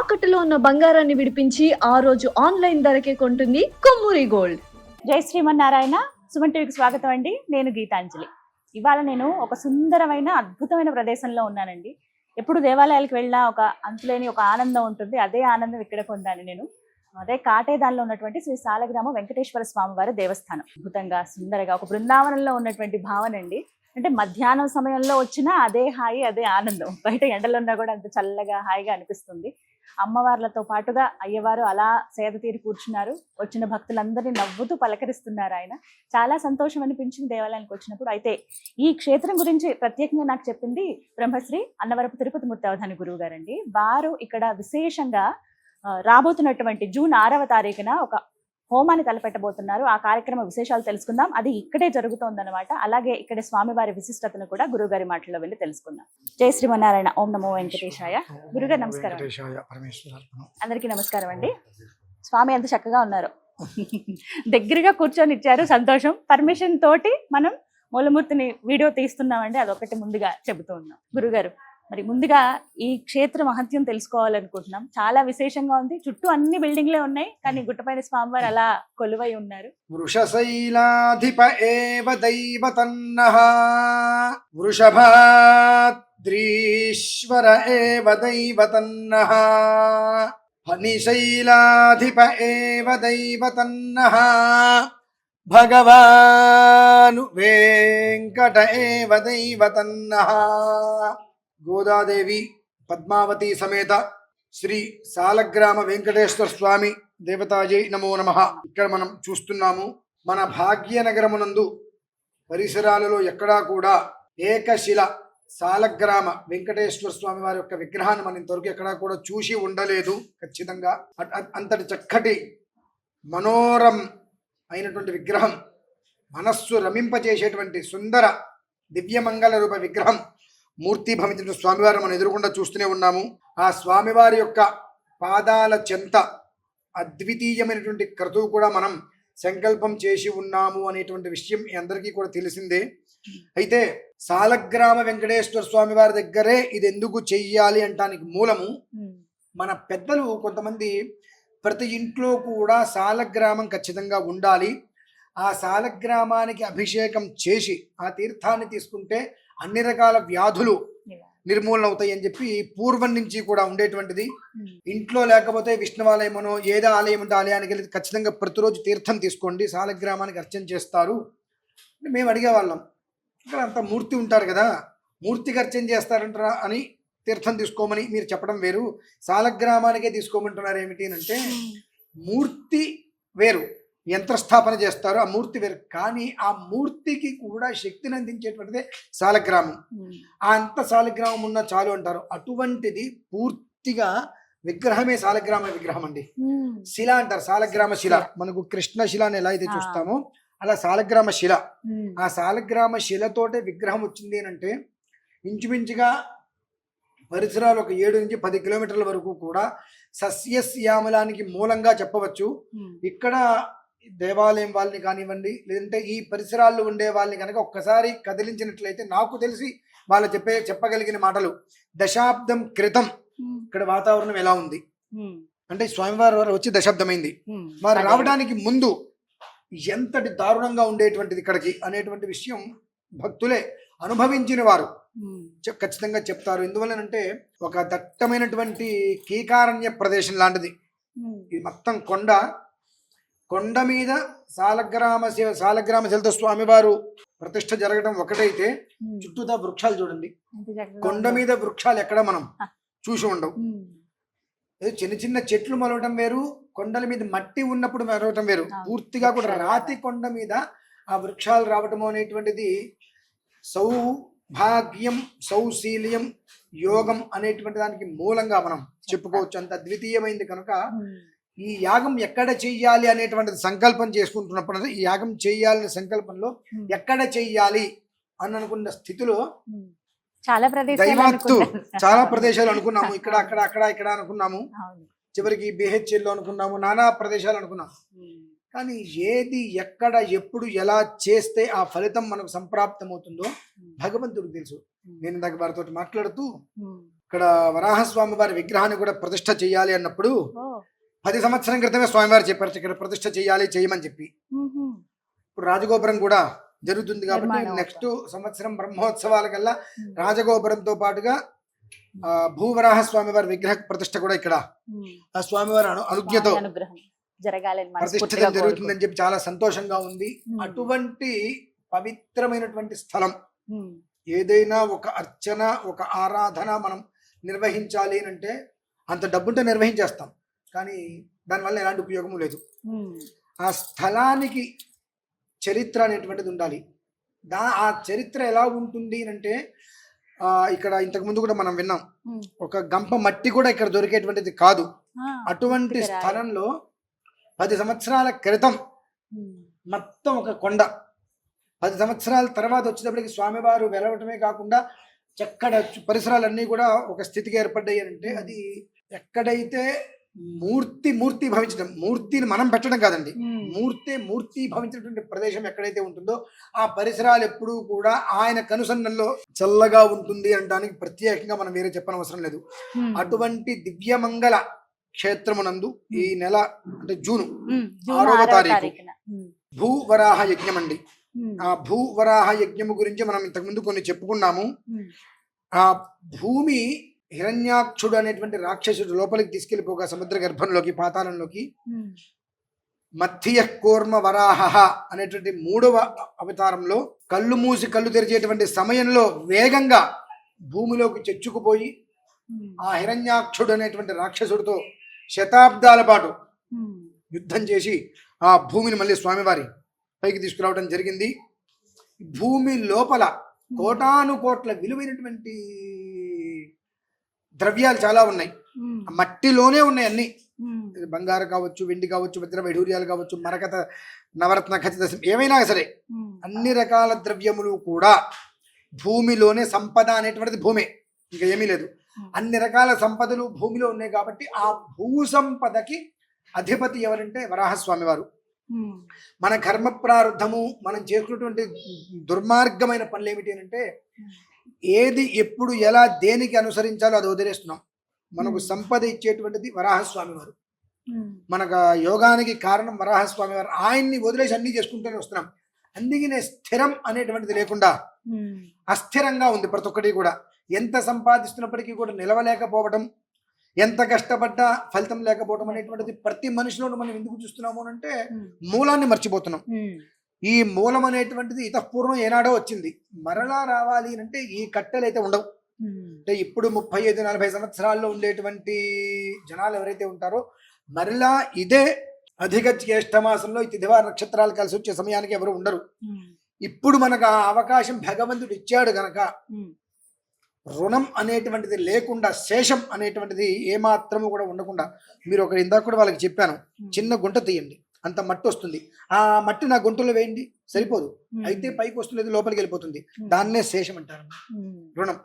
తాకట్టులో ఉన్న బంగారాన్ని విడిపించి ఆ రోజు ఆన్లైన్ ధరకే కొంటుంది కొమ్మూరి గోల్డ్. జై శ్రీమన్నారాయణ. సుమన్ టీవీకి స్వాగతం అండి. నేను గీతాంజలి. ఇవాళ నేను ఒక సుందరమైన అద్భుతమైన ప్రదేశంలో ఉన్నానండి. ఎప్పుడు దేవాలయాలకు వెళ్ళినా ఒక అంతులేని ఒక ఆనందం ఉంటుంది. అదే ఆనందం ఇక్కడ పొందాను నేను. అదే కాటేదాన్లో ఉన్నటువంటి శ్రీ సాలగ్రామ వెంకటేశ్వర స్వామి వారి దేవస్థానం. అద్భుతంగా సుందరగా ఒక బృందావనంలో ఉన్నటువంటి భావన అండి. అంటే మధ్యాహ్నం సమయంలో వచ్చినా అదే హాయి, అదే ఆనందం. బయట ఎండలో ఉన్నా కూడా అంత చల్లగా హాయిగా అనిపిస్తుంది. అమ్మవార్లతో పాటుగా అయ్యవారు అలా సేద తీరి కూర్చున్నారు. వచ్చిన భక్తులందరినీ నవ్వుతూ పలకరిస్తున్నారు ఆయన. చాలా సంతోషం అనిపించింది దేవాలయానికి వచ్చినప్పుడు. అయితే ఈ క్షేత్రం గురించి ప్రత్యేకంగా నాకు చెప్పింది బ్రహ్మశ్రీ అన్నవరపు తిరుపతి మూర్తి అవధాని గురువు గారండి. వారు ఇక్కడ విశేషంగా రాబోతున్నటువంటి జూన్ 6వ తారీఖున ఒక హోమాన్ని తలపెట్టబోతున్నారు. ఆ కార్యక్రమ విశేషాలు తెలుసుకుందాం. అది ఇక్కడే జరుగుతోందన్నమాట. అలాగే ఇక్కడ స్వామివారి విశిష్టతను కూడా గురుగారి మాటల్లో వెళ్ళి తెలుసుకుందాం. జై శ్రీమన్నారాయణ. ఓం నమో వెంకటేశాయ. గురుగారు నమస్కారం. అందరికీ నమస్కారం అండి. స్వామి ఎంత చక్కగా ఉన్నారు. దగ్గరగా కూర్చొని ఇచ్చారు, సంతోషం. పర్మిషన్ తోటి మనం మూలమూర్తిని వీడియో తీస్తున్నామండి. అదొకటి ముందుగా చెబుతూ ఉన్నాం. గురుగారు, మరి ముందుగా ఈ క్షేత్ర మహత్యం తెలుసుకోవాలనుకుంటున్నాం. చాలా విశేషంగా ఉంది. చుట్టూ అన్ని బిల్డింగ్లే ఉన్నాయి, కానీ గుట్టపైన స్వామివారు అలా కొలువై ఉన్నారు. వృషశైలాధిప ఏవ దైవతన్నః వృషభాద్రీశ్వర ఏవ దైవతన్నః ఫణిశైలాధిప ఏవ దైవతన్నః భగవాను వెంకట ఏవ దైవతన్నః. గోదాదేవి పద్మావతి సమేత శ్రీ సాలగ్రామ వెంకటేశ్వర స్వామి దేవతాజీ నమో నమః. ఇక్కడ మనం చూస్తున్నాము, మన భాగ్యనగరమునందు పరిసరాలలో ఎక్కడా కూడా ఏకశిల సాలగ్రామ వెంకటేశ్వర స్వామి వారి యొక్క విగ్రహాన్ని మనం ఇంతవరకు ఎక్కడా కూడా చూసి ఉండలేదు. ఖచ్చితంగా అంతటి చక్కటి మనోరం అయినటువంటి విగ్రహం, మనస్సు రమింపజేసేటువంటి సుందర దివ్యమంగళ రూప విగ్రహం మూర్తి భవించిన స్వామివారు మనం ఎదురుకుండా చూస్తూనే ఉన్నాము. ఆ స్వామివారి యొక్క పాదాల చెంత అద్వితీయమైనటువంటి క్రతువు కూడా మనం సంకల్పం చేసి ఉన్నాము అనేటువంటి విషయం మీ అందరికీ కూడా తెలిసిందే. అయితే సాలగ్రామ వెంకటేశ్వర స్వామి వారి దగ్గరే ఇది ఎందుకు చెయ్యాలి అంటానికి మూలము, మన పెద్దలు కొంతమంది ప్రతి ఇంట్లో కూడా సాలగ్రామం ఖచ్చితంగా ఉండాలి, ఆ సాలగ్రామానికి అభిషేకం చేసి ఆ తీర్థాన్ని తీసుకుంటే అన్ని రకాల వ్యాధులు నిర్మూలన అవుతాయి అని చెప్పి పూర్వం నుంచి కూడా ఉండేటువంటిది. ఇంట్లో లేకపోతే విష్ణువాలయమనో ఏదో ఆలయం ఉంటే ఆలయానికి వెళ్ళి ఖచ్చితంగా ప్రతిరోజు తీర్థం తీసుకోండి, సాలగ్రామానికి అర్చన చేస్తారు. మేము అడిగేవాళ్ళం, ఇక్కడ అంత మూర్తి ఉంటారు కదా, మూర్తికి అర్చన చేస్తారంటారా అని తీర్థం తీసుకోమని మీరు చెప్పడం వేరు, సాలగ్రామానికే తీసుకోమంటున్నారు ఏమిటి అని అంటే, మూర్తి వేరు, యంత్రస్థాపన చేస్తారు, ఆ మూర్తి వేరు. కానీ ఆ మూర్తికి కూడా శక్తిని అందించేటువంటిదే సాలగ్రామం. ఆ అంత సాలగ్రామం ఉన్న చాలు అంటారు. అటువంటిది పూర్తిగా విగ్రహమే సాలగ్రామ విగ్రహం అండి. శిల అంటారు, సాలగ్రామ శిల. మనకు కృష్ణ శిల అని ఎలా అయితే చూస్తామో అలా సాలగ్రామ శిల. ఆ సాలగ్రామ శిలతోటే విగ్రహం వచ్చింది అని అంటే ఇంచుమించుగా పరిసరాలు ఒక 7 నుంచి 10 కిలోమీటర్ల వరకు కూడా సస్యశ్యామలానికి మూలంగా చెప్పవచ్చు. ఇక్కడ దేవాలయం వాళ్ళని కానివ్వండి, లేదంటే ఈ పరిసరాల్లో ఉండే వాళ్ళని కనుక ఒక్కసారి కదిలించినట్లయితే నాకు తెలిసి వాళ్ళు చెప్పగలిగిన మాటలు, దశాబ్దం క్రితం ఇక్కడ వాతావరణం ఎలా ఉంది అంటే, స్వామివారి వచ్చి దశాబ్దమైంది, వారు రావడానికి ముందు ఎంతటి దారుణంగా ఉండేటువంటిది ఇక్కడికి అనేటువంటి విషయం భక్తులే అనుభవించిన వారు ఖచ్చితంగా చెప్తారు. ఎందువల్లనంటే ఒక దట్టమైనటువంటి కీకారణ్య ప్రదేశం లాంటిది ఇది. మొత్తం కొండ మీద సాలగ్రామ శిలతో స్వామివారు ప్రతిష్ఠ జరగడం ఒకటైతే, చుట్టూతా వృక్షాలు చూడండి. కొండ మీద వృక్షాలు ఎక్కడ మనం చూసి ఉండవు. చిన్న చిన్న చెట్లు మొలవటం వేరు, కొండల మీద మట్టి ఉన్నప్పుడు మొలవటం వేరు. పూర్తిగా కూడా రాతి కొండ మీద ఆ వృక్షాలు రావటం అనేటువంటిది సౌభాగ్యం, సౌశీల్యం, యోగం అనేటువంటి దానికి మూలంగా మనం చెప్పుకోవచ్చు. అంత అద్వితీయమైంది కనుక ఈ యాగం ఎక్కడ చెయ్యాలి అనేటువంటిది సంకల్పం చేసుకుంటున్నప్పుడు, ఈ యాగం చెయ్యాలనే సంకల్పంలో ఎక్కడ చెయ్యాలి అని అనుకున్న స్థితిలో చాలా ప్రదేశాలు అనుకున్నాము. ఇక్కడ అక్కడ అక్కడ ఇక్కడ అనుకున్నాము, చివరికి BHL లో అనుకున్నాము, నానా ప్రదేశాలు అనుకున్నాము. కానీ ఏది ఎక్కడ ఎప్పుడు ఎలా చేస్తే ఆ ఫలితం మనకు సంప్రాప్తం అవుతుందో భగవంతుడికి తెలుసు. నేను ఇందాక వారితో మాట్లాడుతూ ఇక్కడ వరాహస్వామి వారి విగ్రహాన్ని కూడా ప్రతిష్ఠ చేయాలి అన్నప్పుడు ఓ 10 సంవత్సరం క్రితమే స్వామివారు చెప్పారు ఇక్కడ ప్రతిష్ఠ చేయాలి చేయమని చెప్పి. మ్మ్హ. ఇప్పుడు రాజగోపురం కూడా జరుగుతుంది కాబట్టి నిర్మాణం నెక్స్ట్ సంవత్సరం బ్రహ్మోత్సవాల కల్లా రాజగోపురంతో పాటుగా భూవరాహ స్వామి వారి విగ్రహ ప్రతిష్ఠ కూడా ఇక్కడ మ్మ్. ఆ స్వామివారి అనుజ్ఞతో స్వామి అనుగ్రహం జరగాలని మనస్ఫూర్తిగా ప్రతిష్ఠితం జరుగుతుందని చెప్పి చాలా సంతోషంగా ఉంది. మ్మ్. అటువంటి పవిత్రమైనటువంటి స్థలం మ్మ్. ఏదైనా ఒక అర్చన ఒక ఆరాధన మనం నిర్వహించాలి అంటే అంత డబ్బుంటే నిర్వహించేస్తాం, కానీ దానివల్ల ఎలాంటి ఉపయోగము లేదు. మ్మ్. ఆ స్థలానికి చరిత్ర అనేటువంటిది ఉండాలి. ఆ చరిత్ర ఎలా ఉంటుంది అంటే ఇక్కడ ఇంతకుముందు కూడా మనం విన్నాం, మ్మ్. ఒక గంప మట్టి కూడా ఇక్కడ దొరికేటువంటిది కాదు. ఆ, అటువంటి ఇక్కడ రాయి. స్థలంలో 10 సంవత్సరాల క్రితం మ్మ్. మొత్తం ఒక కొండ, 10 సంవత్సరాల తర్వాత వచ్చేటప్పటికి స్వామివారు వెలవటమే కాకుండా ఎక్కడ పరిసరాలన్నీ కూడా ఒక స్థితికి ఏర్పడ్డాయి అంటే అది ఎక్కడైతే మూర్తి భవించడం, మూర్తిని మనం పెట్టడం కాదండి, మ్మ్. మూర్తి భవించినటువంటి ప్రదేశం ఎక్కడైతే ఉంటుందో ఆ పరిసరాలు ఎప్పుడూ కూడా ఆయన కనుసన్నల్లో చల్లగా ఉంటుంది అనడానికి ప్రత్యేకంగా మనం వేరే చెప్పనవసరం లేదు. మ్మ్. అటువంటి దివ్యమంగళ క్షేత్రమునందు ఈ నెల అంటే జూన్ మ్మ్. జూన్ 6వ 6వ తారీఖు తారీఖున. మ్మ్. భూవరాహ యజ్ఞం అండి. మ్మ్. ఆ భూవరాహ యజ్ఞము గురించి మనం ఇంతకుముందు కొన్ని చెప్పుకున్నాము. మ్మ్. ఆ భూమి హిరణ్యాక్షుడు అనేటువంటి రాక్షసుడు లోపలికి తీసుకెళ్లిపోగా సముద్ర గర్భంలోకి పాతాళంలోకి మ్మ్. మధ్య కూర్మ వరాహ అనేటువంటి 3వ అవతారంలో కళ్ళు మూసి కళ్ళు తెరిచేటువంటి సమయంలో వేగంగా భూమిలోకి చొచ్చుకుపోయి మ్మ్. ఆ హిరణ్యాక్షుడు అనేటువంటి రాక్షసుడితో శతాబ్దాల పాటు మ్మ్. యుద్ధం చేసి ఆ భూమిని మళ్ళీ స్వామివారి పైకి తీసుకురావడం జరిగింది. భూమి లోపల కోటాను కోట్ల విలువైనటువంటి ద్రవ్యాలు చాలా ఉన్నాయి. మ్మ్. మట్టిలోనే ఉన్నాయి అన్ని, మ్మ్. బంగారు కావచ్చు, వెండి కావచ్చు, వజ్ర వైఢూర్యాలు కావచ్చు, మరకత నవరత్న ఖచ్చిత ఏమైనా సరే మ్మ్. అన్ని రకాల ద్రవ్యములు కూడా భూమిలోనే సంపద అనేటువంటిది భూమే, ఇంకా ఏమీ లేదు. అన్ని రకాల సంపదలు భూమిలో ఉన్నాయి కాబట్టి ఆ భూ సంపదకి అధిపతి ఎవరంటే వరాహస్వామి వారు. మ్మ్. మన కర్మ ప్రారంధము మనం చేసుకున్నటువంటి దుర్మార్గమైన పనులు ఏమిటి అంటే ఏది ఎప్పుడు ఎలా దేనికి అనుసరించాలో అది వదిలేస్తున్నాం. మనకు సంపద ఇచ్చేటువంటిది వరాహస్వామి వారు, మ్మ్. మనకు యోగానికి కారణం వరాహస్వామి వారు. ఆయన్ని వదిలేసి అన్ని చేసుకుంటూనే వస్తున్నాం. అందుకనే స్థిరం అనేటువంటిది లేకుండా మ్మ్. అస్థిరంగా ఉంది ప్రతి ఒక్కటి కూడా. ఎంత సంపాదిస్తున్నప్పటికీ కూడా నిలవలేకపోవడం, ఎంత కష్టపడ్డా ఫలితం లేకపోవడం అనేటువంటిది ప్రతి మనిషిలోనూ మనం ఎందుకు చూస్తున్నాము అంటే మూలాన్ని మర్చిపోతున్నాం. మ్మ్. ఈ మూలం అనేటువంటిది ఇతపూర్వం ఏనాడో వచ్చింది, మరలా రావాలి అంటే ఈ కట్టెలు అయితే ఉండవు. మ్మ్. అంటే ఇప్పుడు 35-40 సంవత్సరాల్లో ఉండేటువంటి జనాలు ఎవరైతే ఉంటారో మరలా ఇదే అధిక జ్యేష్ఠ మాసంలో ఈ తిథివార నక్షత్రాలు కలిసి వచ్చే సమయానికి ఎవరు ఉండరు. మ్మ్. ఇప్పుడు మనకు ఆ అవకాశం భగవంతుడు ఇచ్చాడు గనక మ్మ్. రుణం అనేటువంటిది లేకుండా శేషం అనేటువంటిది ఏమాత్రము కూడా ఉండకుండా, మీరు ఒక ఇందాక కూడా వాళ్ళకి చెప్పాను, చిన్న గుంట తీయండి అంత మట్టి వస్తుంది, ఆ మట్టి నా గుంటలో వేయండి సరిపోదు, అయితే పైకి వస్తున్నది లోపలికి వెళ్ళిపోతుంది, దాన్నే శేషం అంటారు. రుణం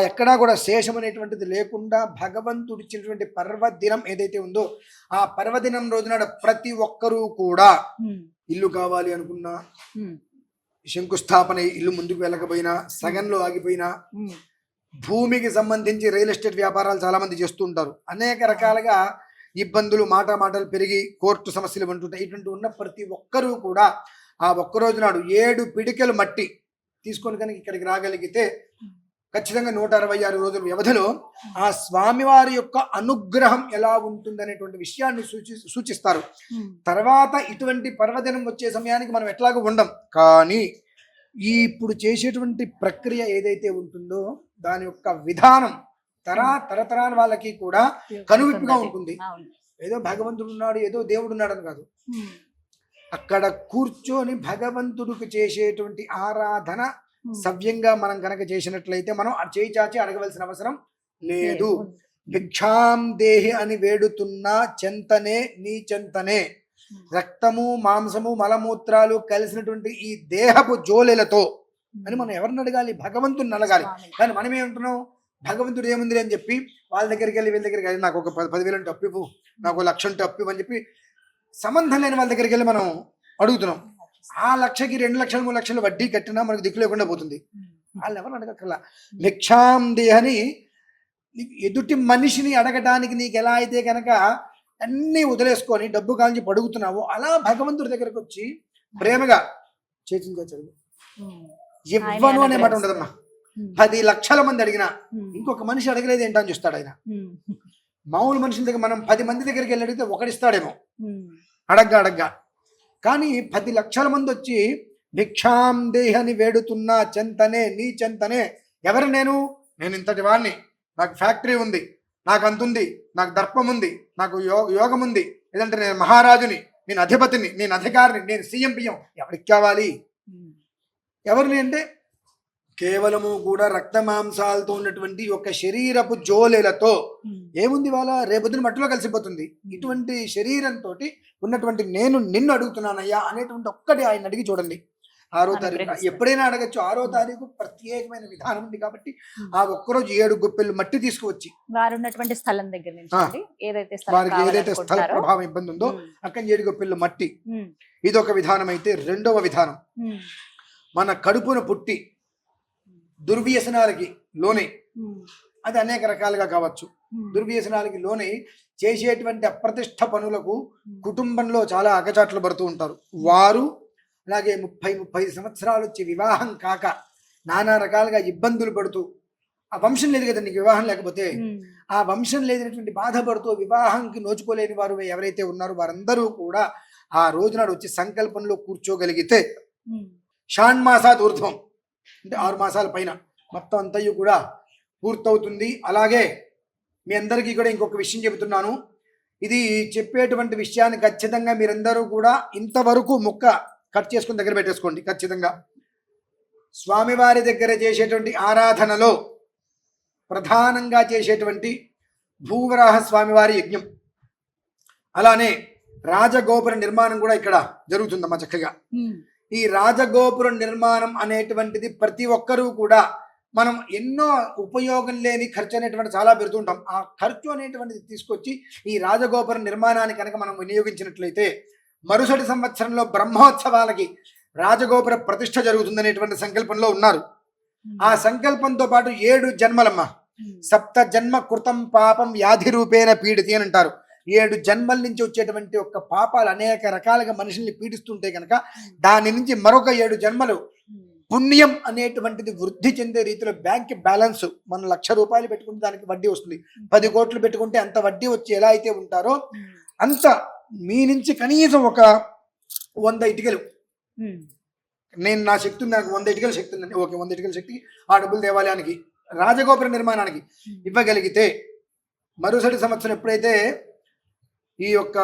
ఎక్కడా కూడా శేషం అనేటువంటిది లేకుండా భగవంతుడు ఇచ్చినటువంటి పర్వదినం ఏదైతే ఉందో ఆ పర్వదినం రోజునాడు ప్రతి ఒక్కరూ కూడా ఇల్లు కావాలి అనుకున్నా, శంకుస్థాపన ఇల్లు ముందుకు వెళ్ళకపోయినా, సగంలో ఆగిపోయినా, భూమికి సంబంధించి రియల్ ఎస్టేట్ వ్యాపారాలు చాలా మంది చేస్తూ ఉంటారు, అనేక రకాలుగా ఇబ్బందులు మాటలు పెరిగి కోర్టు సమస్యలు ఉంటుంటాయి. ఇటువంటి ఉన్న ప్రతి ఒక్కరూ కూడా ఆ ఒక్క రోజు నాడు 7 పిడికెలు మట్టి తీసుకొని కనుక ఇక్కడికి రాగలిగితే ఖచ్చితంగా 166 రోజుల వ్యవధిలో ఆ స్వామివారి యొక్క అనుగ్రహం ఎలా ఉంటుందనేటువంటి విషయాన్ని సూచిస్తారు. తర్వాత ఇటువంటి పర్వదినం వచ్చే సమయానికి మనం ఎట్లాగో ఉండం, కానీ ఈ ఇప్పుడు చేసేటువంటి ప్రక్రియ ఏదైతే ఉంటుందో దాని యొక్క విధానం తరతరాల వాళ్ళకి కూడా కనువిప్పుగా ఉంటుంది. ఏదో భగవంతుడు ఉన్నాడు, ఏదో దేవుడు ఉన్నాడు అని కాదు, అక్కడ కూర్చొని భగవంతుడికి చేసేటువంటి ఆరాధన సవ్యంగా మనం కనుక చేసినట్లయితే మనం చేయి చాచి అడగవలసిన అవసరం లేదు. భిక్షాం దేహి అని వేడుతున్నా చెంతనే నీ చెంతనే రక్తము మాంసము మలమూత్రాలు కలిసినటువంటి ఈ దేహపు జోలెలతో అని మనం ఎవరిని అడగాలి? భగవంతుని అడగాలి. కానీ మనం ఏమంటున్నాం, భగవంతుడు ఏముంది అని చెప్పి వాళ్ళ దగ్గరికి వెళ్ళి వీళ్ళ దగ్గరికి వెళ్ళి నాకు ఒక 10,000 అంటే అప్పు ఇవ్వు, నాకు 1,00,000 అంటే అప్పు ఇవ్వు అని చెప్పి సంబంధం లేని వాళ్ళ దగ్గరికి వెళ్ళి మనం అడుగుతున్నాం. ఆ 1,00,000కి 2 లక్షలు 3 లక్షలు వడ్డీ కట్టినా మనకు దిక్కు లేకుండా పోతుంది. వాళ్ళు ఎవరు అడగక్కర్లా. భిక్షాం దేహని నీకు ఎదుటి మనిషిని అడగడానికి నీకు ఎలా అయితే కనుక అన్నీ వదిలేసుకొని డబ్బు కాల్చి పడుగుతున్నావో అలా భగవంతుడి దగ్గరకు వచ్చి ప్రేమగా చేతులుగా చదువు ఇవ్వను అనే మాట ఉండదమ్మా. 10 లక్షల మంది అడిగినా ఇంకొక మనిషి అడగలేదు ఏంటని చూస్తాడు ఆయన. మామూలు మనుషుల దగ్గర మనం 10 మంది దగ్గరికి వెళ్ళి అడిగితే ఒకడిస్తాడేమో అడగ్గా. కానీ 10 లక్షల మంది వచ్చి భిక్షాం దేహని వేడుతున్నా చెంతనే నీ చెంతనే. ఎవరు నేను ఇంతటి వాడిని, నాకు ఫ్యాక్టరీ ఉంది, నాకు అంతుంది, నాకు దర్పం ఉంది, నాకు యోగం ఉంది, లేదంటే నేను మహారాజుని, నేను అధిపతిని, నేను అధికారిని, నేను సీఎం పిఎం. ఎవరికి కావాలి? ఎవరిని అంటే కేవలము కూడా రక్త మాంసాలతో ఉన్నటువంటి ఒక శరీరపు జోలెలతో ఏముంది వాళ్ళ రేపొద్దున మట్టిలో కలిసిపోతుంది. ఇటువంటి శరీరంతో ఉన్నటువంటి నేను నిన్ను అడుగుతున్నానయ్యా అనేటువంటి ఒక్కటి ఆయన అడిగి చూడండి. 6వ తారీఖు ఎప్పుడైనా అడగచ్చు. 6వ తారీఖు ప్రత్యేకమైన విధానం ఉంది కాబట్టి ఆ ఒక్కరోజు 7 గుప్పెళ్ళు మట్టి తీసుకువచ్చి వారు ఉన్నటువంటి స్థలం దగ్గర నుంచి వారికి ఏదైతే స్థల ప్రభావం ఇబ్బంది ఉందో అక్కడ 7 గుప్పెళ్ళు మట్టి. ఇదొక విధానం. అయితే రెండవ విధానం, మన కడుపున పుట్టి దుర్వ్యసనాలకి లోనే, అది అనేక రకాలుగా కావచ్చు, దుర్వ్యసనాలకి లోనే చేసేటువంటి అప్రతిష్ట పనులకు కుటుంబంలో చాలా అగచాట్లు పడుతూ ఉంటారు. వారు అలాగే 30-35 సంవత్సరాలు వచ్చి వివాహం కాక నానా రకాలుగా ఇబ్బందులు పడుతూ, ఆ వంశం లేదు కదా నీకు వివాహం లేకపోతే, ఆ వంశం లేనటువంటి బాధపడుతూ వివాహంకి నోచుకోలేని వారు ఎవరైతే ఉన్నారో వారందరూ కూడా ఆ రోజునాడు వచ్చి సంకల్పంలో కూర్చోగలిగితే షాణ్మాసాత్ ఊర్ధ్వం అంటే 6 మాసాల పైన మొత్తం అంతయు కూడా పూర్తవుతుంది. అలాగే మీ అందరికీ కూడా ఇంకొక విషయం చెబుతున్నాను. ఇది చెప్పేటువంటి విషయాన్ని ఖచ్చితంగా మీరందరూ కూడా ఇంతవరకు ముక్క కట్ చేసుకుని దగ్గర పెట్టేసుకోండి. ఖచ్చితంగా స్వామివారి దగ్గర చేసేటువంటి ఆరాధనలో ప్రధానంగా చేసేటువంటి భూవరాహ స్వామివారి యజ్ఞం, అలానే రాజగోపుర నిర్మాణం కూడా ఇక్కడ జరుగుతుందమ్మా చక్కగా. ఈ రాజగోపుర నిర్మాణం అనేటువంటిది ప్రతి ఒక్కరూ కూడా మనం ఎన్నో ఉపయోగం లేని ఖర్చు అనేటువంటి చాలా పెడుతుంటాం. ఆ ఖర్చు అనేటువంటిది తీసుకొచ్చి ఈ రాజగోపుర నిర్మాణానికి కనుక మనం వినియోగించినట్లయితే మరుసటి సంవత్సరంలో బ్రహ్మోత్సవాలకి రాజగోపుర ప్రతిష్ఠ జరుగుతుందనేటువంటి సంకల్పంలో ఉన్నారు. ఆ సంకల్పంతో పాటు 7 జన్మలమ్మ, 7 జన్మ కృతం పాపం వ్యాధి రూపేణ పీడితి అని అంటారు. 7 జన్మల నుంచి వచ్చేటువంటి ఒక పాపాలు అనేక రకాలుగా మనుషుల్ని పీడిస్తుంటే కనుక దాని నుంచి మరొక 7 జన్మలు పుణ్యం అనేటువంటిది వృద్ధి చెందే రీతిలో బ్యాంక్ బ్యాలెన్స్ మనం 1,00,000 రూపాయలు పెట్టుకుంటే దానికి వడ్డీ వస్తుంది. 10 కోట్లు పెట్టుకుంటే అంత వడ్డీ వచ్చి ఎలా అయితే ఉంటారో అంత మీ నుంచి కనీసం ఒక 100 ఇటుకలు, నేను నా శక్తి ఉంది, నాకు 100 ఇటుకల శక్తి ఉందండి, ఓకే 100 ఇటుకల శక్తి ఆ డబ్బులు దేవాలయానికి రాజగోపుర నిర్మాణానికి ఇవ్వగలిగితే మరుసటి సంవత్సరం ఎప్పుడైతే ఈ యొక్క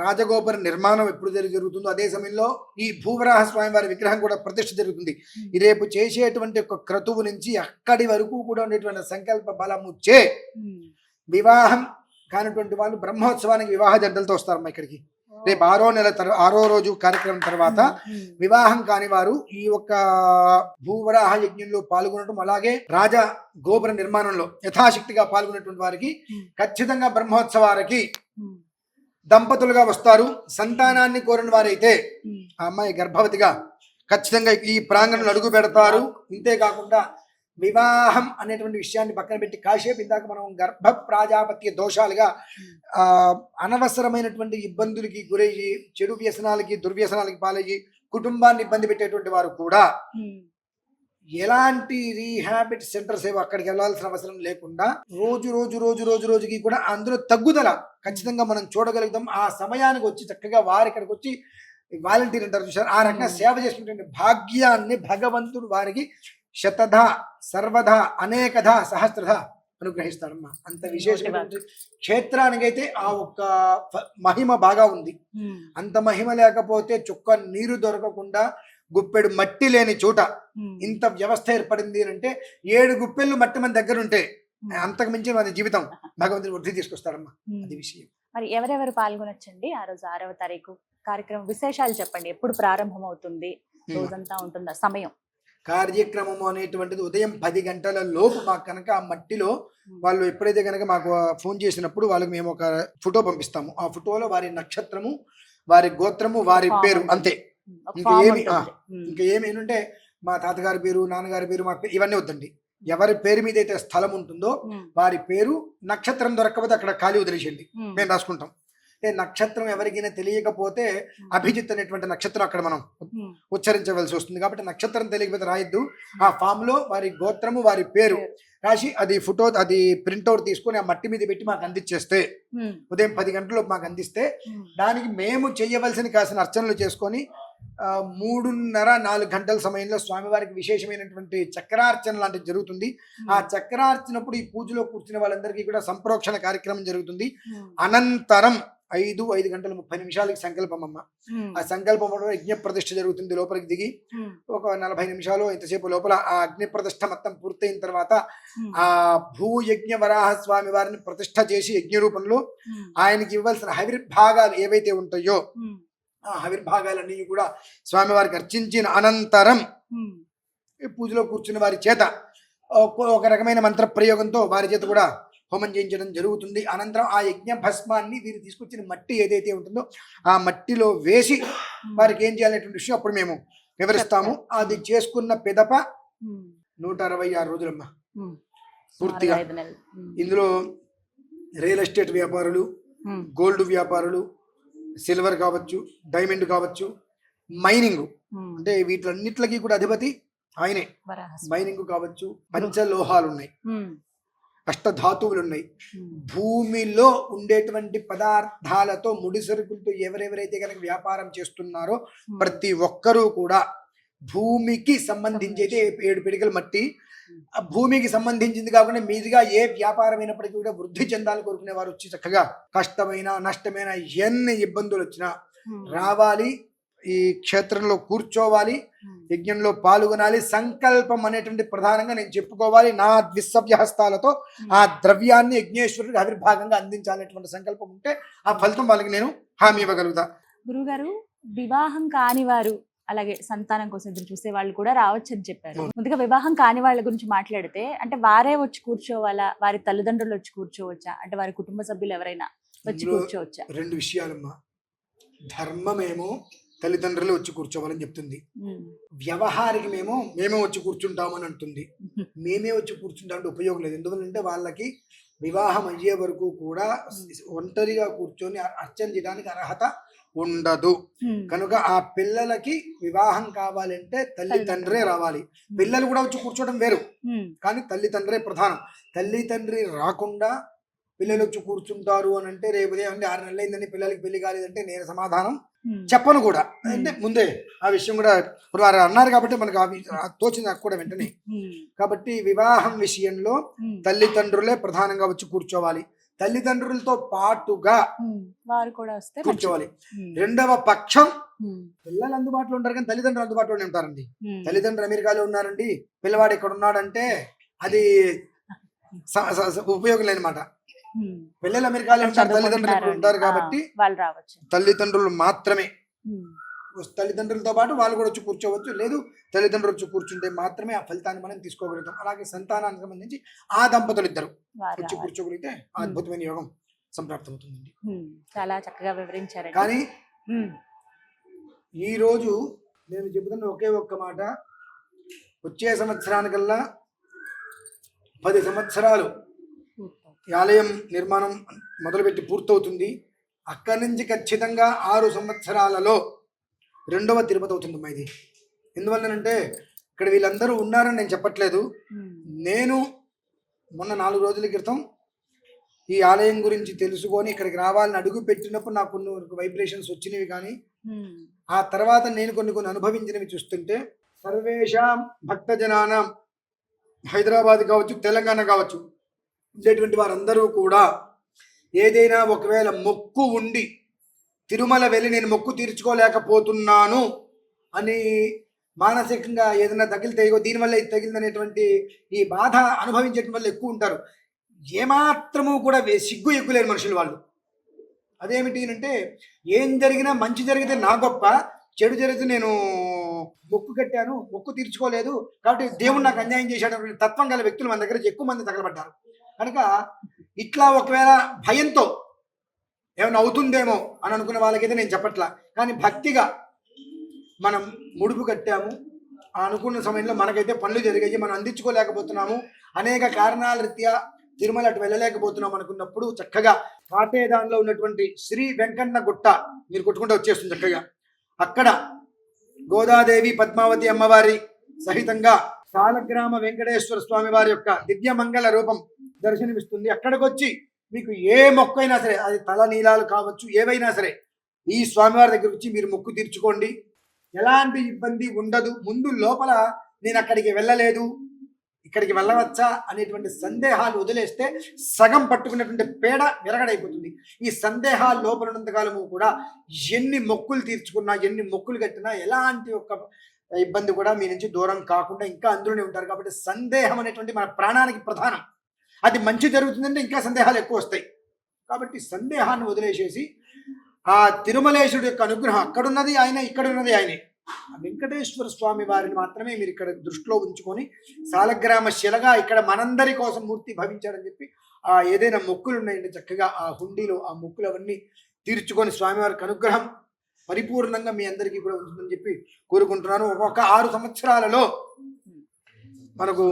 రాజగోపుర నిర్మాణం ఎప్పుడు జరుగుతుందో అదే సమయంలో ఈ భూవరాహ స్వామి వారి విగ్రహం కూడా ప్రతిష్ఠ జరుగుతుంది. ఈ రేపు చేసేటువంటి ఒక క్రతువు నుంచి అక్కడి వరకు కూడా ఉండేటువంటి సంకల్ప బలముచ్చే వివాహం కానిటువంటి వాళ్ళు బ్రహ్మోత్సవానికి వివాహ జంటలతో వస్తారమ్మా ఇక్కడికి. రేపు 6వ రోజు కార్యక్రమం తర్వాత వివాహం కాని వారు ఈ యొక్క భూవరాహ యజ్ఞంలో పాల్గొనడం, అలాగే రాజ గోపుర నిర్మాణంలో యథాశక్తిగా పాల్గొనేటువంటి వారికి ఖచ్చితంగా బ్రహ్మోత్సవానికి దంపతులుగా వస్తారు. సంతానాన్ని కోరిన వారైతే ఆ అమ్మాయి గర్భవతిగా ఖచ్చితంగా ఈ ప్రాంగణంలో అడుగు పెడతారు. ఇంతేకాకుండా వివాహం అనేటువంటి విషయాన్ని పక్కన పెట్టి కాసేపు ఇందాక మనం గర్భ ప్రాజాపత్య దోషాలుగా అనవసరమైనటువంటి ఇబ్బందులకి గురయ్యి చెడు వ్యసనాలకి దుర్వ్యసనాలకి పాలయ్యి కుటుంబాన్ని ఇబ్బంది పెట్టేటువంటి వారు కూడా ఎలాంటి రీహాబిట్ సెంటర్స్ ఏవో అక్కడికి వెళ్ళాల్సిన అవసరం లేకుండా రోజుకి కూడా అందులో తగ్గుదల ఖచ్చితంగా మనం చూడగలుగుతాం. ఆ సమయానికి వచ్చి చక్కగా వారి ఇక్కడికి వచ్చి వాలంటీర్ అంటారు చూసారు, ఆ రకంగా సేవ చేసుకునే భాగ్యాన్ని భగవంతుడు వారికి శతధ సర్వధ అనేకధ సహస్రధ అనుగ్రహిస్తాడమ్మా. అంత విశేషమైన క్షేత్రానికైతే ఆ ఒక్క మహిమ బాగా ఉంది. అంత మహిమ లేకపోతే చుక్క నీరు దొరకకుండా గుప్పెడు మట్టి లేని చోట ఇంత వ్యవస్థ ఏర్పడింది అంటే 7 గుప్పెళ్ళు మట్టి మన దగ్గర ఉంటే అంతకు మించి మన జీవితం భగవంతుడు వృద్ధి తీసుకొస్తాడమ్మా. అది విషయం. మరి ఎవరెవరు పాల్గొనొచ్చండి ఆ రోజు 6వ తారీఖు కార్యక్రమం విశేషాలు చెప్పండి. ఎప్పుడు ప్రారంభం అవుతుంది, రోజంతా ఉంటుందా సమయం? కార్యక్రమం అనేటువంటిది ఉదయం 10 గంటల లోపు మాకు కనుక ఆ మట్టిలో వాళ్ళు ఎప్పుడైతే కనుక మాకు ఫోన్ చేసినప్పుడు వాళ్ళకి మేము ఒక ఫోటో పంపిస్తాము. ఆ ఫోటోలో వారి నక్షత్రము, వారి గోత్రము, వారి పేరు, అంతే. ఇంకా ఏమి ఏంటంటే మా తాతగారి పేరు, నాన్నగారి పేరు, మా పేరు ఇవన్నీ వద్దండి. ఎవరి పేరు మీద అయితే స్థలం ఉంటుందో వారి పేరు, నక్షత్రం దొరకకపోతే అక్కడ ఖాళీ వదిలేసేయండి, మేము రాసుకుంటాం. అంటే నక్షత్రం ఎవరికైనా తెలియకపోతే అభిజిత్ అనేటువంటి నక్షత్రం అక్కడ మనం ఉచ్చరించవలసి వస్తుంది. కాబట్టి నక్షత్రం తెలియకపోతే రాయొద్దు. ఆ ఫామ్ లో వారి గోత్రము, వారి పేరు రాసి అది ఫోటో, అది ప్రింట్అవుట్ తీసుకొని ఆ మట్టి మీద పెట్టి మాకు అందించేస్తే, ఉదయం 10 గంటలకు మాకు అందిస్తే, దానికి మేము చేయవలసిన కాసిన అర్చనలు చేసుకొని 3:30-4 గంటల సమయంలో స్వామివారికి విశేషమైనటువంటి చక్రార్చన లాంటిది జరుగుతుంది. ఆ చక్రార్చనప్పుడు ఈ పూజలో కూర్చున్న వాళ్ళందరికీ కూడా సంప్రోక్షణ కార్యక్రమం జరుగుతుంది. అనంతరం 5 గంటల 30 నిమిషాలకి సంకల్పం అమ్మ. ఆ సంకల్పం యజ్ఞ ప్రతిష్ఠ జరుగుతుంది. లోపలికి దిగి ఒక 40 నిమిషాలు ఇంతసేపు లోపల ఆ అగ్ని ప్రతిష్ఠ మొత్తం పూర్తయిన తర్వాత ఆ భూయజ్ఞ వరాహ స్వామి వారిని ప్రతిష్ఠ చేసి యజ్ఞ రూపంలో ఆయనకి ఇవ్వాల్సిన హవిర్భాగాలు ఏవైతే ఉంటాయో ఆ హవిర్భాగాలన్నీ కూడా స్వామివారికి అర్చించిన అనంతరం పూజలో కూర్చున్న వారి చేత ఒక రకమైన మంత్ర ప్రయోగంతో వారి చేత కూడా హోమం చేయించడం జరుగుతుంది. అనంతరం ఆ యజ్ఞ భస్మాన్ని వీరు తీసుకొచ్చిన మట్టి ఏదైతే ఉంటుందో ఆ మట్టిలో వేసి వారికి ఏం చేయాలనేటువంటి విషయం అప్పుడు మేము వివరిస్తాము. అది చేసుకున్న పిదప 166 రోజులమ్మా పూర్తిగా. ఇందులో రియల్ ఎస్టేట్ వ్యాపారులు, గోల్డ్ వ్యాపారులు, సిల్వర్ కావచ్చు, డైమండ్ కావచ్చు, మైనింగ్ అంటే వీటిలన్నిటికీ కూడా అధిపతి ఆయనే. మైనింగ్ కావచ్చు, పంచలోహాలు ఉన్నాయి, అష్టధాతువులు ఉన్నాయి. భూమిలో ఉండేటువంటి పదార్థాలతో, ముడి సరుకులతో ఎవరెవరైతే కనుక వ్యాపారం చేస్తున్నారో ప్రతి ఒక్కరూ కూడా భూమికి సంబంధించి అయితే 7 పిడికల మట్టి, భూమికి సంబంధించింది కాకుండా మీదుగా ఏ వ్యాపారం అయినప్పటికీ కూడా వృద్ధి చెందాలని కోరుకునే వారు వచ్చి చక్కగా కష్టమైన నష్టమైన ఎన్ని ఇబ్బందులు వచ్చినా రావాలి, ఈ క్షేత్రంలో కూర్చోవాలి, యజ్ఞంలో పాల్గొనాలి. సంకల్పం అనేటువంటి ప్రధానంగా నేను చెప్పుకోవాలి. నా ద్విసవ్య హస్తాలతో ఆ ద్రవ్యాన్ని యజ్ఞేశ్వరుడికి ఆవిర్భాగంగా అందించాలనేటువంటి సంకల్పం ఉంటే ఆ ఫలితం వాళ్ళకి నేను హామీ ఇవ్వగలుగుతా. గురుగారు, వివాహం కాని వారు అలాగే సంతానం కోసం ఎదురు చూసే వాళ్ళు కూడా రావచ్చు అని చెప్పారు. ముందుగా వివాహం కాని వాళ్ళ గురించి మాట్లాడితే, అంటే వారే వచ్చి కూర్చోవాలా, వారి తల్లిదండ్రులు వచ్చి కూర్చోవచ్చా, అంటే వారి కుటుంబ సభ్యులు ఎవరైనా వచ్చి కూర్చోవచ్చా? 2 విషయాలమ్మా. ధర్మమేమో తల్లిదండ్రులు వచ్చి కూర్చోవాలని చెప్తుంది, వ్యవహారికి మేమే వచ్చి కూర్చుంటామని అంటుంది. మేమే వచ్చి కూర్చుంటాం అంటే ఉపయోగం లేదు. ఎందుకంటే వాళ్ళకి వివాహం అయ్యే వరకు కూడా ఒంటరిగా కూర్చొని అర్చన చేయడానికి అర్హత ఉండదు. కనుక ఆ పిల్లలకి వివాహం కావాలంటే తల్లిదండ్రే రావాలి. పిల్లలు కూడా వచ్చి కూర్చోవడం వేరు, కానీ తల్లిదండ్రే ప్రధానం. తల్లిదండ్రి రాకుండా పిల్లలు వచ్చి కూర్చుంటారు అని అంటే రేపు అంటే 6 నెలలు అయిందని పిల్లలకి పెళ్లి కాలేదంటే నేను సమాధానం చెప్పను కూడా. అంటే ముందే ఆ విషయం కూడా ఇప్పుడు వారు అన్నారు కాబట్టి మనకు తోచింది నాకు కూడా వెంటనే. కాబట్టి వివాహం విషయంలో తల్లిదండ్రులే ప్రధానంగా వచ్చి కూర్చోవాలి. తల్లిదండ్రులతో పాటుగా వారు కూడా వస్తే కూర్చోవాలి. రెండవ పక్షం పిల్లలు అందుబాటులో ఉంటారు కానీ తల్లిదండ్రులు అందుబాటులోనే ఉంటారండి. తల్లిదండ్రులు అమెరికాలో ఉన్నారండి, పిల్లవాడు ఇక్కడ ఉన్నాడంటే అది ఉపయోగం లేనమాట. పిల్లలు అమెరికాలో ఉంటారు, తల్లిదండ్రులు ఉంటారు కాబట్టి వాళ్ళు రావచ్చు. తల్లిదండ్రులు మాత్రమే, తల్లిదండ్రులతో పాటు వాళ్ళు కూడా వచ్చి కూర్చోవచ్చు. లేదు తల్లిదండ్రులు వచ్చి కూర్చుంటే మాత్రమే ఆ ఫలితాన్ని మనం తీసుకోగలుగుతాం. అలాగే సంతానానికి సంబంధించి ఆ దంపతులు ఇద్దరు వచ్చి కూర్చోగలిగితే అద్భుతమైన యోగం సంప్రాప్తం అవుతుందండి. చాలా చక్కగా వివరించారు. కానీ ఈ రోజు నేను చెబుతున్న ఒకే ఒక్క మాట, వచ్చే సంవత్సరానికల్లా 10 సంవత్సరాలు ఆలయం నిర్మాణం మొదలుపెట్టి పూర్తవుతుంది. అక్కడి నుంచి ఖచ్చితంగా 6 సంవత్సరాలలో 2వ తిరుపతి అవుతుందమ్మా ఇది. ఎందువల్లనంటే ఇక్కడ వీళ్ళందరూ ఉన్నారని నేను చెప్పట్లేదు. నేను మొన్న 4 రోజుల క్రితం ఈ ఆలయం గురించి తెలుసుకొని ఇక్కడికి రావాలని అడుగు పెట్టినప్పుడు నాకు కొన్ని వైబ్రేషన్స్ వచ్చినవి, కానీ ఆ తర్వాత నేను కొన్ని అనుభవించినవి చూస్తుంటే సర్వేషాం భక్తజనానం, హైదరాబాద్ కావచ్చు, తెలంగాణ కావచ్చు, ఉండేటువంటి వారందరూ కూడా ఏదైనా ఒకవేళ మొక్కు ఉండి తిరుమల వెళ్ళి నేను మొక్కు తీర్చుకోలేకపోతున్నాను అని మానసికంగా ఏదైనా తగిలితే దీనివల్ల ఇది తగిలిందనేటువంటి ఈ బాధ అనుభవించడం వల్ల ఎక్కువ ఉంటారు. ఏమాత్రము కూడా సిగ్గు ఎగ్గులేని మనుషులు వాళ్ళు. అదేమిటి అంటే ఏం జరిగినా మంచి జరిగితే నా గొప్ప, చెడు జరిగితే నేను మొక్కు కట్టాను, మొక్కు తీర్చుకోలేదు కాబట్టి దేవుడు నాకు అన్యాయం చేశాడు తత్వం గల వ్యక్తులు మన దగ్గర ఎక్కువ మంది తగలబడ్డారు. కనుక ఇట్లా ఒకవేళ భయంతో ఏమైనా అవుతుందేమో అని అనుకున్న వాళ్ళకైతే నేను చెప్పట్లా, కానీ భక్తిగా మనం ముడుపు కట్టాము, ఆ అనుకున్న సమయంలో మనకైతే పనులు జరిగాయి, మనం అందించుకోలేకపోతున్నాము, అనేక కారణాల రీత్యా తిరుమల అటు వెళ్ళలేకపోతున్నాం అనుకున్నప్పుడు చక్కగా కాటేదాన్లో ఉన్నటువంటి శ్రీ వెంకన్న గుట్ట మీరు కొట్టుకుంటూ వచ్చేస్తుంది చక్కగా. అక్కడ గోదాదేవి పద్మావతి అమ్మవారి సహితంగా సాలగ్రామ వెంకటేశ్వర స్వామి వారి యొక్క దివ్యమంగళ రూపం దర్శనమిస్తుంది. అక్కడికి వచ్చి మీకు ఏ మొక్కు అయినా సరే, అది తల నీలాలు కావచ్చు, ఏవైనా సరే ఈ స్వామివారి దగ్గర వచ్చి మీరు మొక్కు తీర్చుకోండి, ఎలాంటి ఇబ్బంది ఉండదు. ముందు లోపల నేను అక్కడికి వెళ్ళలేదు, ఇక్కడికి వెళ్ళవచ్చా అనేటువంటి సందేహాలు వదిలేస్తే సగం పట్టుకున్నటువంటి పేడ విరగడైపోతుంది. ఈ సందేహాలు లోపల ఉన్నంతకాలము కూడా ఎన్ని మొక్కులు తీర్చుకున్నా, ఎన్ని మొక్కులు కట్టినా ఎలాంటి ఒక్క ఇబ్బంది కూడా మీ నుంచి దూరం కాకుండా ఇంకా అందులోనే ఉంటారు. కాబట్టి సందేహం అనేటువంటి మన ప్రాణానికి ప్రధానం. అది మంచి జరుగుతుందంటే ఇంకా సందేహాలు ఎక్కువ వస్తాయి. కాబట్టి సందేహాన్ని వదిలేసేసి ఆ తిరుమలేశుడి యొక్క అనుగ్రహం అక్కడున్నది ఆయన, ఇక్కడున్నది ఆయనే. వెంకటేశ్వర స్వామి వారిని మాత్రమే మీరు ఇక్కడ దృష్టిలో ఉంచుకొని సాలగ్రామ శిలగా ఇక్కడ మనందరి కోసం మూర్తి భవించాడని చెప్పి ఆ ఏదైనా మొక్కులు ఉన్నాయంటే చక్కగా ఆ హుండీలో ఆ మొక్కులు అవన్నీ తీర్చుకొని స్వామివారికి అనుగ్రహం పరిపూర్ణంగా మీ అందరికీ కూడా ఉంటుందని చెప్పి కోరుకుంటున్నాను. ఒక 6 సంవత్సరాలలో మనకు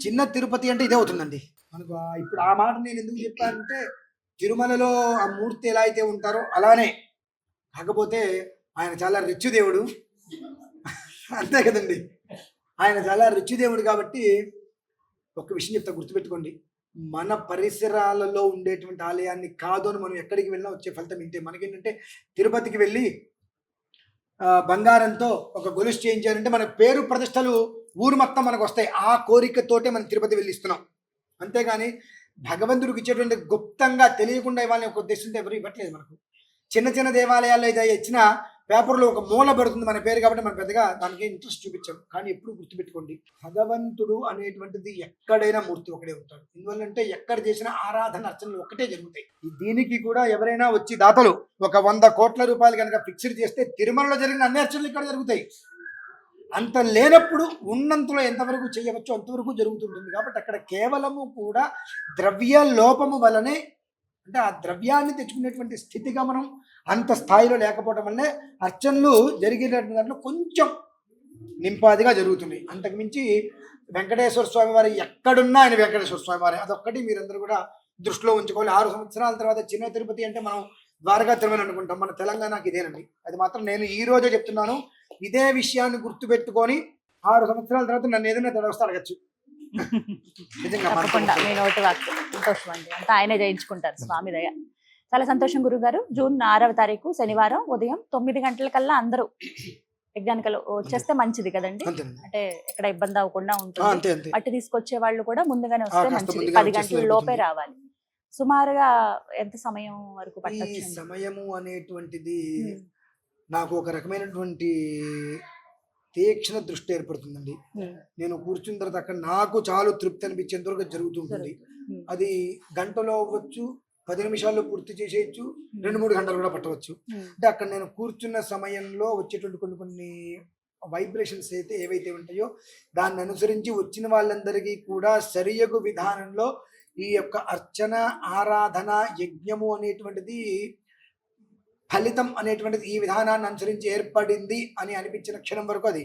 చిన్న తిరుపతి అంటే ఇదే అవుతుందండి మనకు. ఇప్పుడు ఆ మాట నేను ఎందుకు చెప్పానంటే తిరుమలలో ఆ మూర్తి ఎలా అయితే ఉంటారో అలానే, కాకపోతే ఆయన చాలా రిచ్ దేవుడు, అంతే కదండి. ఆయన చాలా రిచ్ దేవుడు కాబట్టి ఒక విషయం చెప్తా, గుర్తుపెట్టుకోండి. మన పరిసరాలలో ఉండేటువంటి ఆలయాన్ని కాదు అని మనం ఎక్కడికి వెళ్ళినా వచ్చే ఫలితం ఇంతే. మనకేంటంటే తిరుపతికి వెళ్ళి బంగారంతో ఒక గొలుసు చేయించారంటే మన పేరు ప్రతిష్టలు ఊరు మొత్తం మనకు వస్తాయి. ఆ కోరికతోటే మనం తిరుపతి వెళ్ళిస్తున్నాం. అంతేగాని భగవంతుడికి ఇచ్చేటువంటి గుప్తంగా తెలియకుండా ఇవ్వాలని ఒక ఉద్దేశంతో ఎవరు ఇవ్వట్లేదు. మనకు చిన్న చిన్న దేవాలయాల్లో ఏదైనా ఇచ్చినా పేపర్లో ఒక మూల పడుతుంది మన పేరు కాబట్టి మనం పెద్దగా దానికి ఇంట్రెస్ట్ చూపించాం. కానీ ఎప్పుడు గుర్తుపెట్టుకోండి, భగవంతుడు అనేటువంటిది ఎక్కడైనా మూర్తి ఒకడే ఉంటాడు. ఎందువల్లంటే ఎక్కడ చేసిన ఆరాధన అర్చనలు ఒకటే జరుగుతాయి. దీనికి కూడా ఎవరైనా వచ్చి దాతలు ఒక 100 కోట్ల రూపాయలు కనుక ఫిక్స్డ్ చేస్తే తిరుమలలో జరిగిన అన్ని అర్చనలు ఇక్కడ జరుగుతాయి. అంత లేనప్పుడు ఉన్నంతలో ఎంతవరకు చేయవచ్చో అంతవరకు జరుగుతుంటుంది. కాబట్టి అక్కడ కేవలము కూడా ద్రవ్య లోపము వలనే, అంటే ఆ ద్రవ్యాన్ని తెచ్చుకునేటువంటి స్థితిగా మనం అంత స్థాయిలో లేకపోవడం వల్లే అర్చనలు జరిగేటువంటి దాంట్లో కొంచెం నింపాదిగా జరుగుతున్నాయి. అంతకుమించి వెంకటేశ్వర స్వామి వారి ఎక్కడున్నా ఆయన వెంకటేశ్వర స్వామి వారి, అదొక్కటి మీరందరూ కూడా దృష్టిలో ఉంచుకోవాలి. 6 సంవత్సరాల తర్వాత చిన్న తిరుపతి అంటే మనం ద్వారకా తిరుమల అనుకుంటాం, మన తెలంగాణకి ఇదేనండి. అది మాత్రం నేను ఈ రోజే చెప్తున్నాను. ఇదే విషయాన్ని గుర్తుపెట్టుకొని 6 సంవత్సరాల తర్వాత నన్ను ఏదైనా తడవస్తే అడగచ్చు. తప్పకుండా మీ నోటి వాక్కు సంతోషం అండి, అంతా ఆయనే జయించుకుంటారు స్వామి దయ. చాలా సంతోషం గురుగారు. జూన్ 6వ తారీఖు శనివారం ఉదయం 9 గంటలకల్లా అందరూ యజ్ఞానికలు వచ్చేస్తే మంచిది కదండి. అంటే ఎక్కడ ఇబ్బంది అవ్వకుండా ఉంటుంది. మట్టి తీసుకొచ్చే వాళ్ళు కూడా ముందుగానే వస్తే మంచిది. 10 గంటల లోపే రావాలి. సుమారుగా ఎంత సమయం వరకు పట్టొచ్చు? సమయము అనేటువంటిది నాకు ఒక రకమైనటువంటి తీక్షణ దృష్టి ఏర్పడుతుందండి. నేను కూర్చున్న తర్వాత అక్కడ నాకు చాలా తృప్తి అనిపించేంత వరకు జరుగుతుంటుంది. అది గంటలో అవ్వచ్చు, 10 నిమిషాల్లో పూర్తి చేసేయచ్చు, 2-3 గంటలు కూడా పట్టవచ్చు. అంటే అక్కడ నేను కూర్చున్న సమయంలో వచ్చేటువంటి కొన్ని వైబ్రేషన్స్ అయితే ఏవైతే ఉంటాయో దాన్ని అనుసరించి వచ్చిన వాళ్ళందరికీ కూడా సరియగు విధానంలో ఈ యొక్క అర్చన, ఆరాధన, యజ్ఞము అనేటువంటిది ఫలితం అనేటువంటిది ఈ విధానాన్ని అనుసరించి ఏర్పడింది అని అనిపించిన క్షణం వరకు అది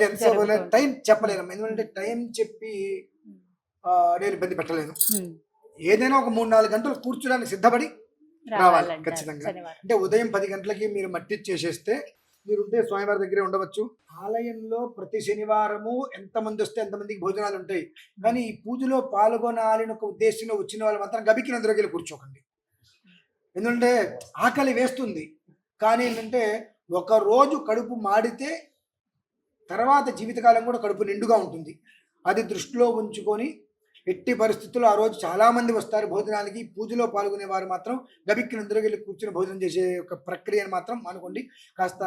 ఎంతసేపు టైం చెప్పలేను. ఎందుకంటే టైం చెప్పి నేను ఇబ్బంది పెట్టలేను. ఏదైనా ఒక 3-4 గంటలు కూర్చోడానికి సిద్ధపడి రావాలి ఖచ్చితంగా. అంటే ఉదయం 10 గంటలకి మీరు మట్టి చేసేస్తే మీరుంటే స్వామివారి దగ్గరే ఉండవచ్చు. ఆలయంలో ప్రతి శనివారము ఎంతమంది వస్తే ఎంతమందికి భోజనాలు ఉంటాయి. కానీ ఈ పూజలో పాల్గొనాలని ఒక ఉద్దేశంలో వచ్చిన వాళ్ళు మాత్రం గబికినందులోకి వెళ్ళి కూర్చోకండి. ఎందుకంటే ఆకలి వేస్తుంది. కానీ ఏంటంటే ఒక రోజు కడుపు మాడితే తర్వాత జీవితకాలం కూడా కడుపు నిండుగా ఉంటుంది. అది దృష్టిలో ఉంచుకొని ఎట్టి పరిస్థితుల్లో ఆ రోజు చాలామంది వస్తారు భోజనాలకి. పూజలో పాల్గొనే వారు మాత్రం గబిక్కినందులోకి వెళ్ళి కూర్చొని భోజనం చేసే ఒక ప్రక్రియను మాత్రం అనుకోండి. కాస్త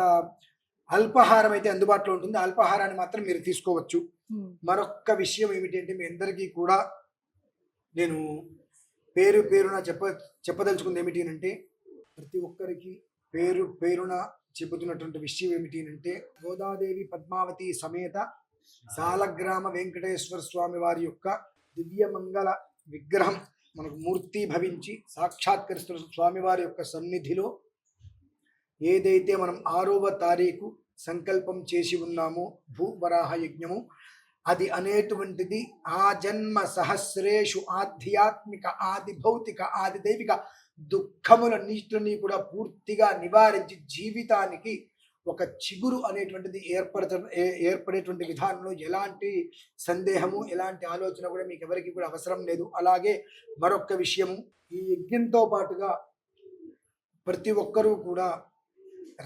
అల్పాహారం అయితే అందుబాటులో ఉంటుంది, అల్పాహారాన్ని మాత్రం మీరు తీసుకోవచ్చు. మరొక విషయం ఏమిటి అంటే మీ అందరికీ కూడా నేను పేరున చెప్పదలుచుకుంది ఏమిటి అంటే, ప్రతి ఒక్కరికి పేరున చెబుతున్నటువంటి విషయం ఏమిటి అంటే, గోదాదేవి పద్మావతి సమేత సాలగ్రామ వెంకటేశ్వర స్వామి వారి యొక్క దివ్యమంగళ విగ్రహం మనకు మూర్తి భవించి సాక్షాత్కరిస్తున్న స్వామివారి యొక్క సన్నిధిలో ఏదైతే మనం 6వ తారీఖు సంకల్పం చేసి ఉన్నాము భూవరాహ యజ్ఞము. అది అనేటువంటిది ఆ జన్మ సహస్రేషు ఆధ్యాత్మిక ఆది భౌతిక ఆది దైవిక దుఃఖములన్నిటిని కూడా పూర్తిగా నివారించి జీవితానికి ఒక చిగురు అనేటువంటిది ఏర్పడేటువంటి విధానంలో ఎలాంటి సందేహము ఎలాంటి ఆలోచన కూడా మీకు ఎవరికి కూడా అవసరం లేదు. అలాగే మరొక విషయము, ఈ యజ్ఞంతో పాటుగా ప్రతి ఒక్కరూ కూడా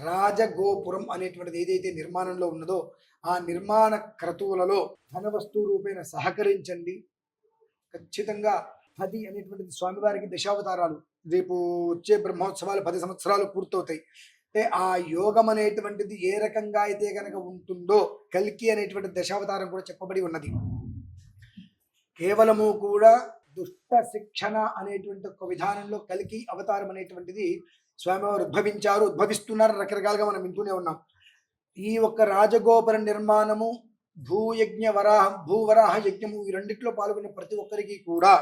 రాజగోపురం అనేటువంటిది ఏదైతే నిర్మాణంలో ఉన్నదో ఆ నిర్మాణ క్రతువులలో ధన వస్తువు రూపేణ సహకరించండి. ఖచ్చితంగా 10 అనేటువంటిది స్వామివారికి దశావతారాలు. రేపు వచ్చే బ్రహ్మోత్సవాలు 10 సంవత్సరాలు పూర్తవుతాయి. అంటే ఆ యోగం అనేటువంటిది ఏ రకంగా అయితే కనుక ఉంటుందో కల్కి అనేటువంటి దశావతారం కూడా చెప్పబడి ఉన్నది. కేవలము కూడా దుష్ట శిక్షణ అనేటువంటి ఒక విధానంలో కల్కి అవతారం అనేటువంటిది స్వామివారు ఉద్భవిస్తున్నారు. రకరకాలుగా మనం వింటూనే ఉన్నాం. ఈ ఒక్క రాజగోపుర నిర్మాణము భూవరాహ యజ్ఞము ఈ రెండిట్లో పాల్గొన్న ప్రతి ఒక్కరికి కూడా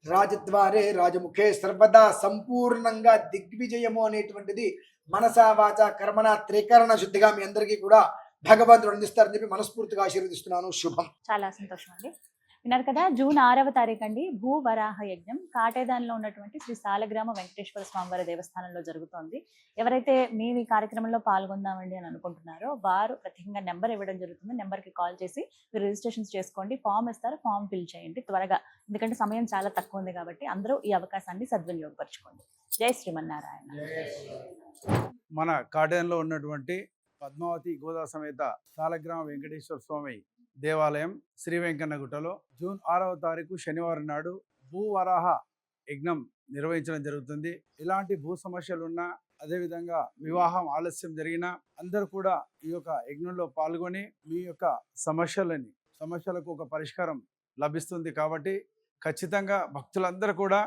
రాజద్వారే రాజముఖే సర్వదా సంపూర్ణంగా దిగ్విజయము అనేటువంటిది మనసా వాచ కర్మణ త్రికరణ శుద్ధిగా మీ అందరికీ కూడా భగవంతుడు అందిస్తారని చెప్పి మనస్ఫూర్తిగా ఆశీర్వదిస్తున్నాను. శుభం. చాలా సంతోషం అండి. విన్నారు కదా, జూన్ 6వ తారీఖు అండి భూవరాహ యజ్ఞం కాటేదాన్లో ఉన్నటువంటి శ్రీ సాలగ్రామ వెంకటేశ్వర స్వామివారి దేవస్థానంలో జరుగుతోంది. ఎవరైతే మేము ఈ కార్యక్రమంలో పాల్గొందామండి అని అనుకుంటున్నారో వారు ప్రత్యేకంగా నెంబర్ ఇవ్వడం జరుగుతుంది. నెంబర్కి కాల్ చేసి మీరు రిజిస్ట్రేషన్స్ చేసుకోండి. ఫామ్ ఇస్తారు, ఫామ్ ఫిల్ చేయండి త్వరగా, ఎందుకంటే సమయం చాలా తక్కువ ఉంది కాబట్టి అందరూ ఈ అవకాశాన్ని సద్వినియోగపరచుకోండి. జై శ్రీమన్నారాయణ. మన కాటేదంలో ఉన్నటువంటి పద్మావతి గోదా సమేత సాలగ్రామ వెంకటేశ్వర స్వామి దేవాలయం శ్రీ వెంకన్నగుట్టలో జూన్ 6వ తారీఖు శనివారం నాడు భూవరాహ యజ్ఞం నిర్వహించడం జరుగుతుంది. ఇలాంటి భూ సమస్యలు ఉన్నా, అదేవిధంగా వివాహం ఆలస్యం జరిగినా అందరూ కూడా ఈ యొక్క యజ్ఞంలో పాల్గొని మీ యొక్క సమస్యలకు ఒక పరిష్కారం లభిస్తుంది. కాబట్టి ఖచ్చితంగా భక్తులందరూ కూడా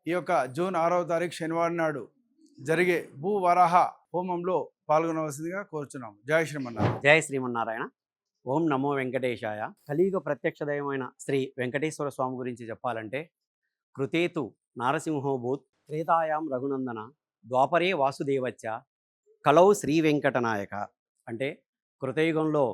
ఈ యొక్క జూన్ 6వ తారీఖు శనివారం నాడు జరిగే భూవరాహ హోమంలో పాల్గొనవలసిందిగా కోరుచున్నాము. జై శ్రీమన్నారాయణ. జై శ్రీమన్నారాయణ. ఓం నమో వెంకటేశాయ. కలియుగ ప్రత్యక్ష దైవమైన శ్రీ వెంకటేశ్వర స్వామి గురించి చెప్పాలంటే, కృతేతు నారసింహోభూత్ త్రేతాయాం రఘునందన ద్వాపరే వాసుదేవచ్చ కలౌ శ్రీ వెంకటనాయక. అంటే కృతయుగంలో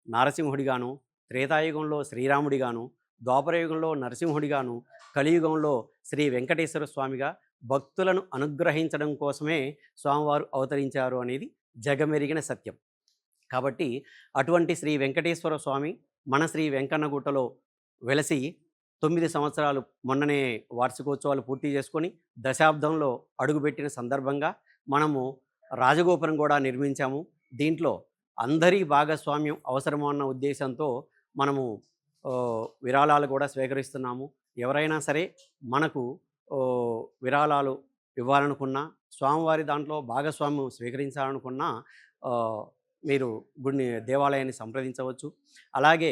నారసింహుడిగాను, త్రేతాయుగంలో శ్రీరాముడిగాను, ద్వాపరయుగంలో నరసింహుడిగాను, కలియుగంలో శ్రీ వెంకటేశ్వర స్వామిగా భక్తులను అనుగ్రహించడం కోసమే స్వామివారు అవతరించారు అనేది జగమెరిగిన సత్యం. కాబట్టి అటువంటి శ్రీ వెంకటేశ్వర స్వామి మన శ్రీ వెంకన్నగుట్టలో వెలసి 9 సంవత్సరాలు మొన్ననే వార్షికోత్సవాలు పూర్తి చేసుకొని దశాబ్దంలో అడుగుపెట్టిన సందర్భంగా మనము రాజగోపురం కూడా నిర్మించాము. దీంట్లో అందరి భాగస్వామ్యం అవసరమో అన్న ఉద్దేశంతో మనము విరాళాలు కూడా స్వీకరిస్తున్నాము. ఎవరైనా సరే మనకు విరాళాలు ఇవ్వాలనుకున్నా, స్వామివారి దాంట్లో భాగస్వామ్యం స్వీకరించాలనుకున్నా మీరు దేవాలయాన్ని సంప్రదించవచ్చు. అలాగే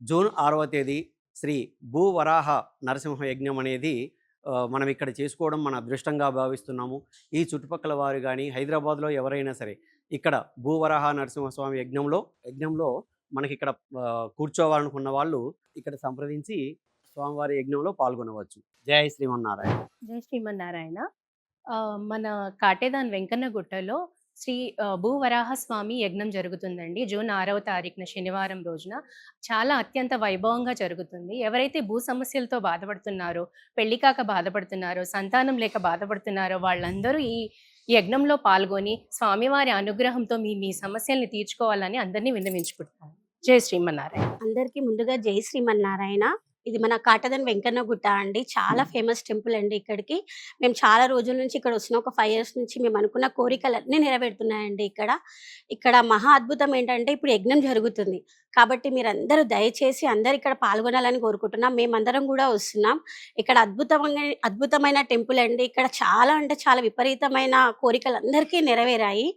జూన్ 6వ తేదీ శ్రీ భూవరాహ నరసింహ యజ్ఞం అనేది మనం ఇక్కడ చేసుకోవడం మన అదృష్టంగా భావిస్తున్నాము. ఈ చుట్టుపక్కల వారు కానీ హైదరాబాద్లో ఎవరైనా సరే ఇక్కడ భూవరాహ నరసింహస్వామి యజ్ఞంలో మనకి ఇక్కడ కూర్చోవాలనుకున్న వాళ్ళు ఇక్కడ సంప్రదించి స్వామివారి యజ్ఞంలో పాల్గొనవచ్చు. జై శ్రీమన్నారాయణ. జై శ్రీమన్నారాయణ. మన కాటేదాన్ వెంకన్నగుట్టలో శ్రీ భూవరాహ స్వామి యజ్ఞం జరుగుతుందండి. జూన్ 6వ తారీఖున శనివారం రోజున చాలా అత్యంత వైభవంగా జరుగుతుంది. ఎవరైతే భూ సమస్యలతో బాధపడుతున్నారో, పెళ్లికాక బాధపడుతున్నారో, సంతానం లేక బాధపడుతున్నారో వాళ్ళందరూ ఈ యజ్ఞంలో పాల్గొని స్వామివారి అనుగ్రహంతో మీ సమస్యల్ని తీర్చుకోవాలని అందరినీ విన్నవించుకుంటున్నాను. జై శ్రీమన్నారాయణ. అందరికీ ముందుగా జై శ్రీమన్నారాయణ. ఇది మన కాటేదాన్ వెంకన్నగుట్ట అండి. చాలా ఫేమస్ టెంపుల్ అండి. ఇక్కడికి మేము చాలా రోజుల నుంచి ఇక్కడ వస్తున్నాం. ఒక 5 years నుంచి మేము అనుకున్న కోరికలన్నీ నెరవేరుతున్నాయండి. ఇక్కడ మహా అద్భుతం ఏంటంటే ఇప్పుడు యజ్ఞం జరుగుతుంది కాబట్టి మీరందరూ దయచేసి అందరు ఇక్కడ పాల్గొనాలని కోరుకుంటున్నాం. మేమందరం కూడా వస్తున్నాం. ఇక్కడ అద్భుతమైన టెంపుల్ అండి. ఇక్కడ చాలా అంటే చాలా విపరీతమైన కోరికలు అందరికీ నెరవేరాయి.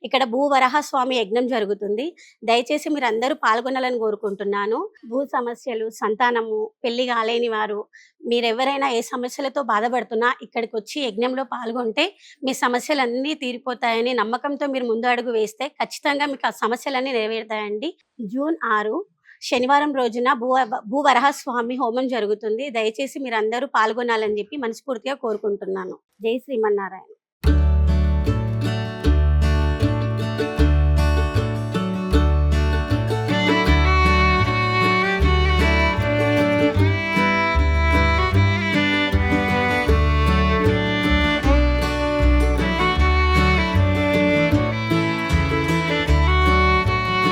ఇక్కడ భూవరాహ స్వామి యజ్ఞం జరుగుతుంది. దయచేసి మీరు అందరూ పాల్గొనాలని కోరుకుంటున్నాను. భూ సమస్యలు, సంతానము, పెళ్లి కాలేని వారు, మీరెవరైనా ఏ సమస్యలతో బాధపడుతున్నా ఇక్కడికి వచ్చి యజ్ఞంలో పాల్గొంటే మీ సమస్యలన్నీ తీరిపోతాయని నమ్మకంతో మీరు ముందు అడుగు వేస్తే ఖచ్చితంగా మీకు ఆ సమస్యలన్నీ నెరవేరుతాయండి. జూన్ 6 శనివారం రోజున భూవరాహ స్వామి హోమం జరుగుతుంది. దయచేసి మీరు అందరూ పాల్గొనాలని చెప్పి మనస్ఫూర్తిగా కోరుకుంటున్నాను. జై శ్రీమన్నారాయణ.